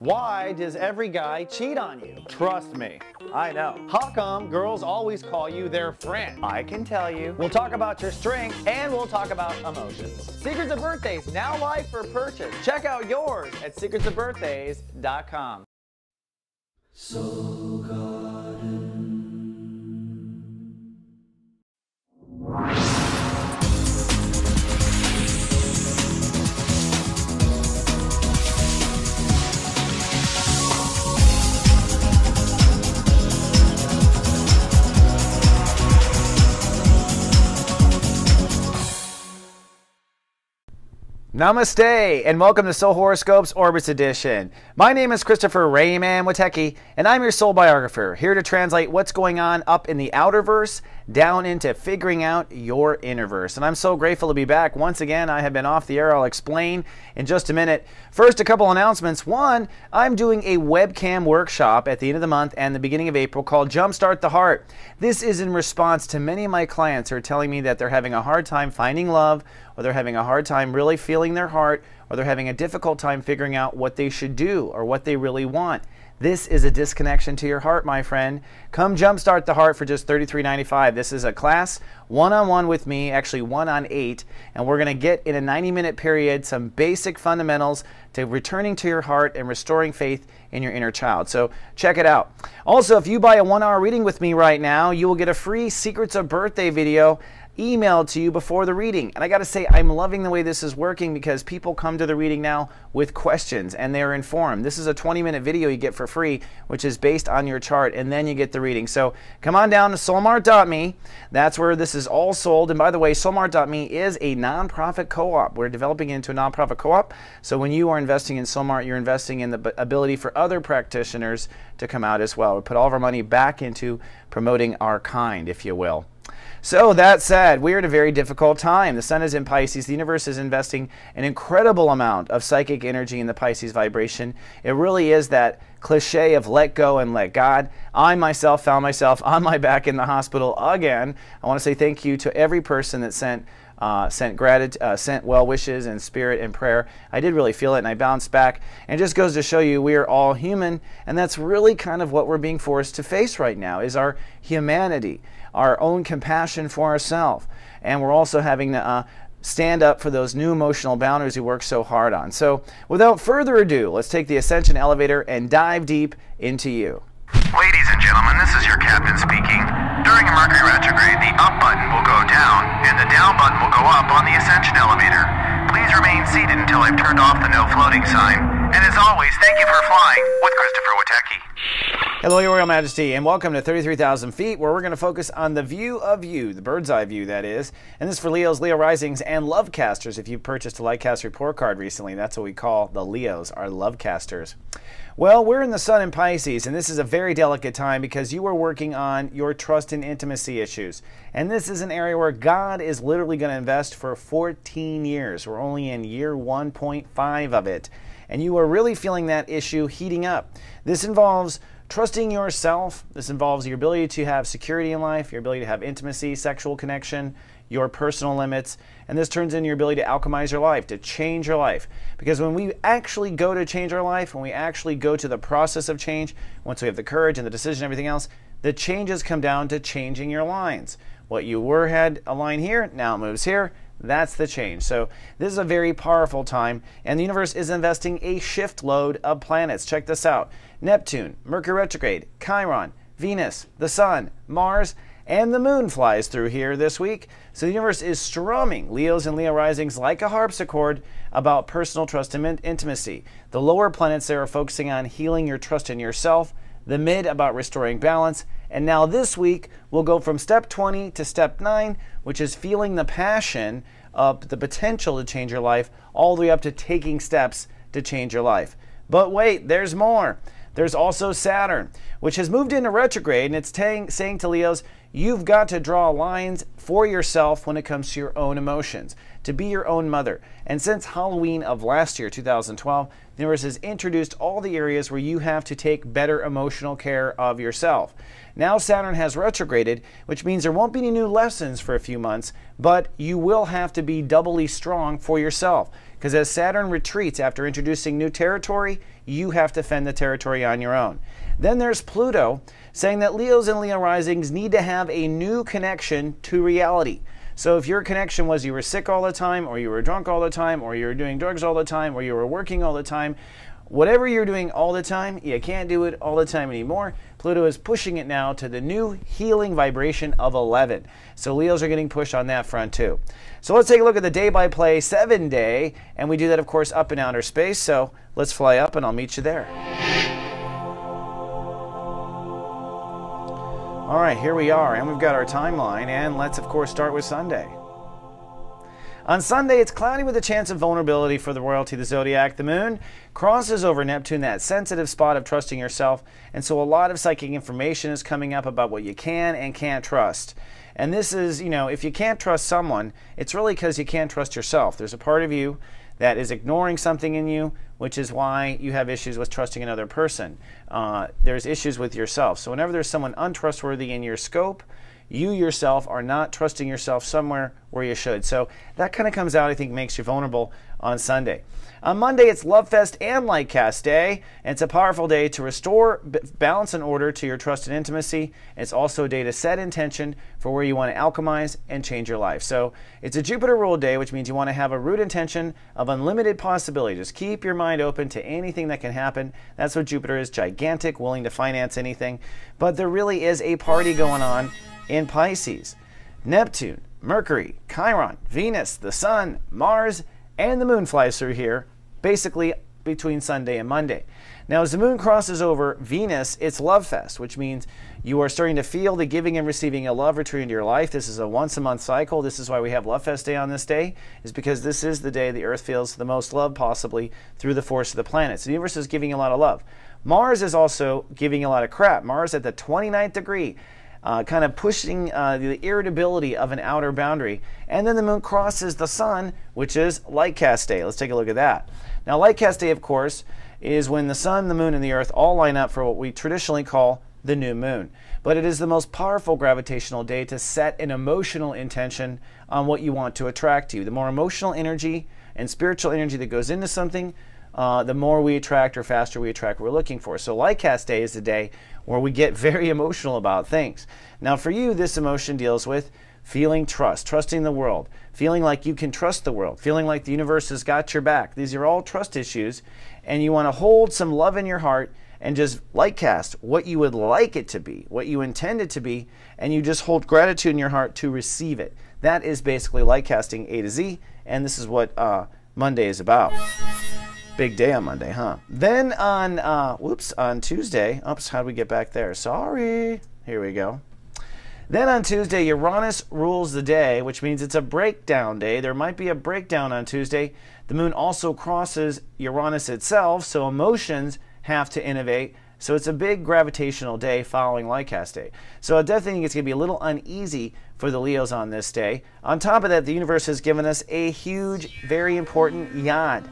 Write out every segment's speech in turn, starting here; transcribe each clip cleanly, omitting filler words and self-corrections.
Why does every guy cheat on you? Trust me, I know. How come girls always call you their friend? I can tell you. We'll talk about your strengths and we'll talk about emotions. Secrets of Birthdays, now live for purchase. Check out yours at secretsofbirthdays.com. Soul Garden. Namaste and welcome to Soul Horoscopes Orbits Edition. My name is Christopher Rayman Witecki and I'm your soul biographer, here to translate what's going on up in the outerverse down into figuring out your innerverse. And I'm so grateful to be back. Once again, I have been off the air. I'll explain in just a minute. First, a couple announcements. One, I'm doing a webcam workshop at the end of the month and the beginning of April called Jumpstart the Heart. This is in response to many of my clients who are telling me that they're having a hard time finding love, or they're having a hard time really feeling their heart, or they're having a difficult time figuring out what they should do or what they really want. This is a disconnection to your heart, my friend. Come Jumpstart the Heart for just $33.95. This is a class one-on-one with me, actually 1-on-8, and we're going to get in a 90-minute period some basic fundamentals to returning to your heart and restoring faith in your inner child. So check it out. Also, if you buy a 1-hour reading with me right now, you will get a free Secrets of Birthday video emailed to you before the reading. And I got to say, I'm loving the way this is working because people come to the reading now with questions and they're informed. This is a 20-minute video you get for free, which is based on your chart, and then you get the reading. So come on down to soulmart.me. That's where this is all sold. And by the way, soulmart.me is a nonprofit co-op. We're developing into a nonprofit co-op. So when you are investing in Soulmart, you're investing in the ability for other practitioners to come out as well. We put all of our money back into promoting our kind, if you will. So that said, we are at a very difficult time. The sun is in Pisces. The universe is investing an incredible amount of psychic energy in the Pisces vibration. It really is that cliche of let go and let God. I myself found myself on my back in the hospital again. I want to say thank you to every person that sent well wishes and spirit and prayer. I did really feel it and I bounced back. And it just goes to show you we are all human, and that's really kind of what we're being forced to face right now is our humanity, our own compassion for ourselves. And we're also having to stand up for those new emotional boundaries we work so hard on. So without further ado, let's take the Ascension elevator and dive deep into you. Ladies and gentlemen, this is your captain speaking. During a Mercury retrograde, the up button will go down and the down button will go up on the Ascension elevator. Please remain seated until I've turned off the no floating sign. And as always, thank you for flying with Christopher Witecki. Hello, Your Royal Majesty, and welcome to 33,000 feet, where we're going to focus on the view of you, the bird's eye view, that is. And this is for Leos, Leo risings, and love casters. If you purchased a Lightcast report card recently, that's what we call the Leos, our love casters. Well, we're in the sun in Pisces, and this is a very delicate time because you are working on your trust and intimacy issues. And this is an area where God is literally going to invest for 14 years. We're only in year 1.5 of it. And you are really feeling that issue heating up. This involves trusting yourself. This involves your ability to have security in life, your ability to have intimacy, sexual connection, your personal limits, and this turns into your ability to alchemize your life, to change your life. Because when we actually go to change our life, when we actually go to the process of change, once we have the courage and the decision and everything else, the changes come down to changing your lines. What you had a line here, now it moves here. That's the change. So this is a very powerful time, and the universe is investing a shift load of planets. Check this out. Neptune, Mercury retrograde, Chiron, Venus, the Sun, Mars, and the Moon flies through here this week. So the universe is strumming Leos and Leo risings like a harpsichord about personal trust and intimacy. The lower planets there are focusing on healing your trust in yourself, the mid about restoring balance, and now this week we'll go from step 20 to step 9, which is feeling the passion of the potential to change your life, all the way up to taking steps to change your life. But wait, there's more. There's also Saturn, which has moved into retrograde, and it's saying to Leos, you've got to draw lines for yourself when it comes to your own emotions, to be your own mother. And since Halloween of last year, 2012, the universe has introduced all the areas where you have to take better emotional care of yourself. Now Saturn has retrograded, which means there won't be any new lessons for a few months, but you will have to be doubly strong for yourself. because as Saturn retreats after introducing new territory, you have to fend the territory on your own. Then there's Pluto, saying that Leos and Leo risings need to have a new connection to reality. So if your connection was you were sick all the time, or you were drunk all the time, or you were doing drugs all the time, or you were working all the time, whatever you're doing all the time, you can't do it all the time anymore. Pluto is pushing it now to the new healing vibration of 11. So Leos are getting pushed on that front too. So let's take a look at the day-by-play 7-day, and we do that, of course, up in outer space. So let's fly up, and I'll meet you there. All right, here we are, and we've got our timeline, and let's, of course, start with Sunday. On Sunday, it's cloudy with a chance of vulnerability for the royalty of the zodiac. The moon crosses over Neptune, that sensitive spot of trusting yourself, and so a lot of psychic information is coming up about what you can and can't trust. And this is, you know, if you can't trust someone, it's really because you can't trust yourself. There's a part of you that is ignoring something in you, which is why you have issues with trusting another person. There's issues with yourself. So whenever there's someone untrustworthy in your scope, you yourself are not trusting yourself somewhere where you should. So that kind of comes out, I think, makes you vulnerable on Sunday. On Monday, it's Love Fest and Light Cast Day. And it's a powerful day to restore balance and order to your trust and intimacy. It's also a day to set intention for where you want to alchemize and change your life. So it's a Jupiter ruled day, which means you want to have a root intention of unlimited possibility. Just keep your mind open to anything that can happen. That's what Jupiter is, gigantic, willing to finance anything. But there really is a party going on in Pisces. Neptune, Mercury, Chiron, Venus, the Sun, Mars, and the Moon flies through here, basically between Sunday and Monday. Now, as the Moon crosses over Venus, it's Love Fest, which means you are starting to feel the giving and receiving of love return into your life. This is a once-a-month cycle. This is why we have Love Fest Day on this day, is because this is the day the Earth feels the most love, possibly, through the force of the planets. The universe is giving a lot of love. Mars is also giving a lot of crap. Mars at the 29th degree, kind of pushing the irritability of an outer boundary. And then the Moon crosses the Sun, which is Light Cast Day. Let's take a look at that. Now, Light Cast Day, of course, is when the Sun, the Moon, and the Earth all line up for what we traditionally call the new moon. But it is the most powerful gravitational day to set an emotional intention on what you want to attract to you. The more emotional energy and spiritual energy that goes into something, the more we attract, or faster we attract what we're looking for. So Light Cast Day is the day where we get very emotional about things. Now for you, this emotion deals with feeling trust, trusting the world, feeling like you can trust the world, feeling like the universe has got your back. These are all trust issues, and you want to hold some love in your heart and just light cast what you would like it to be, what you intend it to be, and you just hold gratitude in your heart to receive it. That is basically light casting A to Z, and this is what Monday is about. Big day on Monday, huh? Then on, on Tuesday, oops, how do we get back there? Sorry. Here we go. Then on Tuesday, Uranus rules the day, which means it's a breakdown day. There might be a breakdown on Tuesday. The Moon also crosses Uranus itself, so emotions have to innovate. So it's a big gravitational day following Light Cast Day. So I definitely think it's going to be a little uneasy for the Leos on this day. On top of that, the universe has given us a huge, very important yod.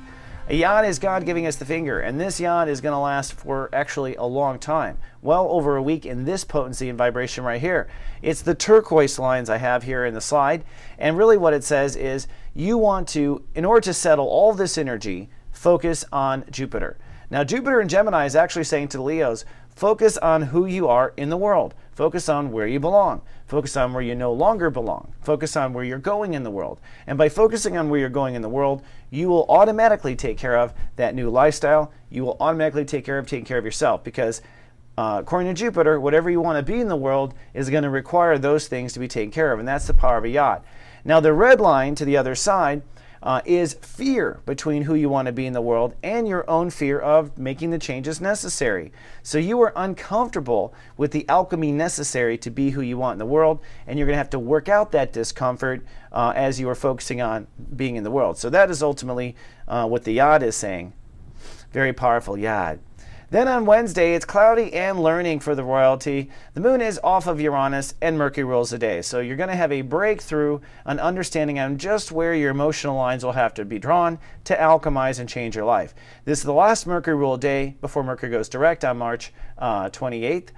A yod is God giving us the finger, and this yod is going to last for actually a long time, well over a week in this potency and vibration right here. It's the turquoise lines I have here in the slide, and really what it says is you want to, in order to settle all this energy, focus on Jupiter. Now Jupiter in Gemini is actually saying to the Leos, focus on who you are in the world. Focus on where you belong. Focus on where you no longer belong. Focus on where you're going in the world. And by focusing on where you're going in the world, you will automatically take care of that new lifestyle. You will automatically take care of taking care of yourself, because according to Jupiter, whatever you want to be in the world is going to require those things to be taken care of. And that's the power of a yod. Now the red line to the other side is fear between who you want to be in the world and your own fear of making the changes necessary. So you are uncomfortable with the alchemy necessary to be who you want in the world, and you're going to have to work out that discomfort as you are focusing on being in the world. So that is ultimately what the yod is saying. Very powerful yod. Then on Wednesday, it's cloudy and learning for the royalty. The Moon is off of Uranus and Mercury rules the day. So you're going to have a breakthrough, an understanding on just where your emotional lines will have to be drawn to alchemize and change your life. This is the last Mercury ruled day before Mercury goes direct on March 28th.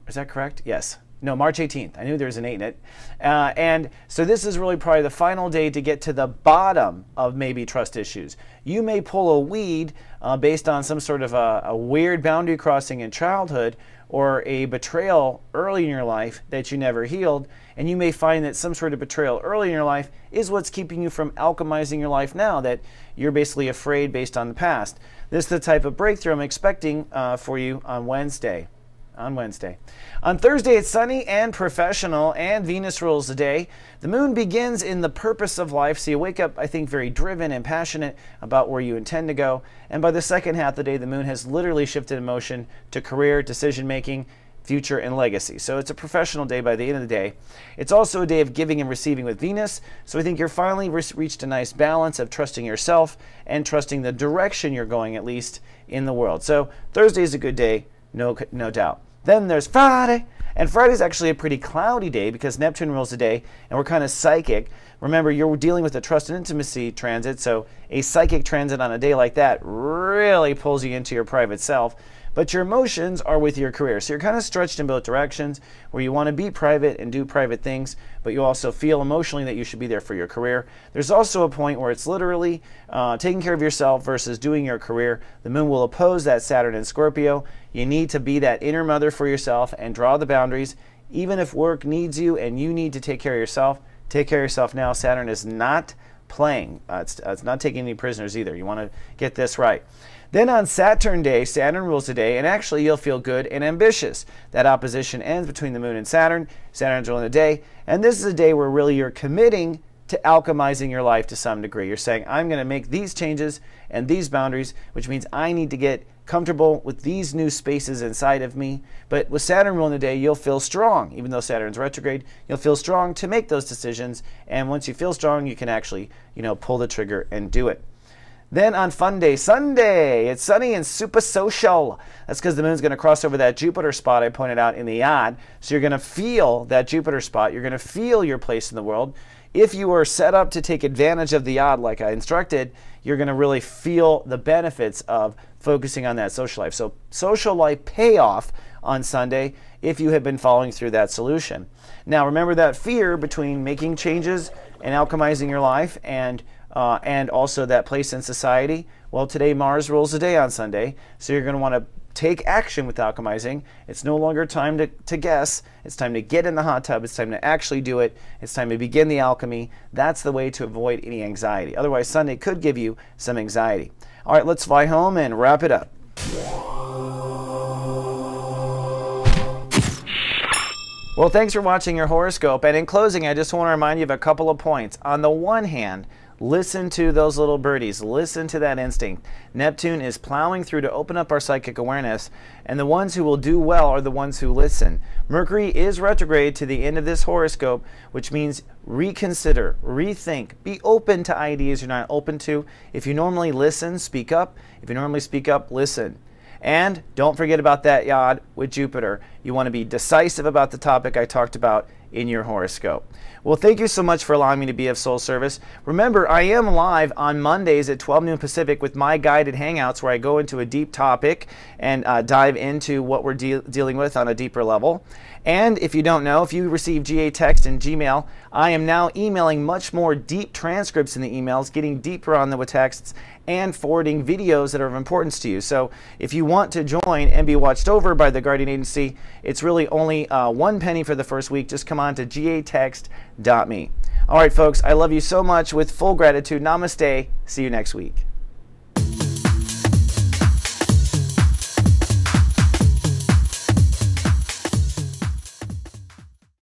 Is that correct? Yes. No, March 18th. I knew there was an 8 in it. And so this is really probably the final day to get to the bottom of maybe trust issues. You may pull a weed based on some sort of a weird boundary crossing in childhood or a betrayal early in your life that you never healed. And you may find that some sort of betrayal early in your life is what's keeping you from alchemizing your life now, that you're basically afraid based on the past. This is the type of breakthrough I'm expecting for you on Wednesday. On Thursday, it's sunny and professional, and Venus rules the day. The moon begins in the purpose of life, so you wake up, I think, very driven and passionate about where you intend to go. And by the second half of the day, the moon has literally shifted in motion to career, decision-making, future, and legacy. So it's a professional day by the end of the day. It's also a day of giving and receiving with Venus. So I think you're finally reached a nice balance of trusting yourself and trusting the direction you're going, at least in the world. So Thursday is a good day, no doubt. Then there's Friday, and Friday's actually a pretty cloudy day because Neptune rules the day, and we're kind of psychic. Remember, you're dealing with a trust and intimacy transit, so a psychic transit on a day like that really pulls you into your private self. But your emotions are with your career. So you're kind of stretched in both directions where you want to be private and do private things, but you also feel emotionally that you should be there for your career. There's also a point where it's literally taking care of yourself versus doing your career. The moon will oppose that Saturn in Scorpio. You need to be that inner mother for yourself and draw the boundaries. Even if work needs you and you need to take care of yourself, take care of yourself now. Saturn is not playing. It's not taking any prisoners either. You want to get this right. Then on Saturn Day, Saturn rules the day, and actually you'll feel good and ambitious. That opposition ends between the moon and Saturn. Saturn's ruling the day, and this is a day where really you're committing to alchemizing your life to some degree. You're saying, I'm going to make these changes and these boundaries, which means I need to get comfortable with these new spaces inside of me. But with Saturn ruling the day, you'll feel strong. Even though Saturn's retrograde, you'll feel strong to make those decisions, and once you feel strong, you can actually, pull the trigger and do it. Then on Fun Day, Sunday, it's sunny and super social. That's because the moon's going to cross over that Jupiter spot I pointed out in the odd. So you're going to feel that Jupiter spot. You're going to feel your place in the world. If you are set up to take advantage of the odd like I instructed, you're going to really feel the benefits of focusing on that social life. So social life payoff on Sunday if you have been following through that solution. Now remember that fear between making changes and alchemizing your life and also that place in society. Well, today Mars rules the day on Sunday, so you're going to want to take action with alchemizing. It's no longer time to guess. It's time to get in the hot tub. It's time to actually do it. It's time to begin the alchemy. That's the way to avoid any anxiety. Otherwise, Sunday could give you some anxiety. All right, let's fly home and wrap it up. Well, thanks for watching your horoscope. And in closing, I just want to remind you of a couple of points. On the one hand, listen to those little birdies. Listen to that instinct. Neptune is plowing through to open up our psychic awareness, and the ones who will do well are the ones who listen. Mercury is retrograde to the end of this horoscope, which means reconsider, rethink, be open to ideas you're not open to. If you normally listen, speak up. If you normally speak up, listen. And don't forget about that yod with Jupiter. You want to be decisive about the topic I talked about in your horoscope. Well, thank you so much for allowing me to be of soul service. Remember, I am live on Mondays at 12 noon Pacific with my guided hangouts where I go into a deep topic and dive into what we're dealing with on a deeper level. And if you don't know, if you receive GA text and Gmail, I am now emailing much more deep transcripts in the emails, getting deeper on the texts, and forwarding videos that are of importance to you. So if you want to join and be watched over by the Guardian Agency, it's really only 1 penny for the first week. Just come on to gatext.me. All right, folks, I love you so much with full gratitude. Namaste. See you next week.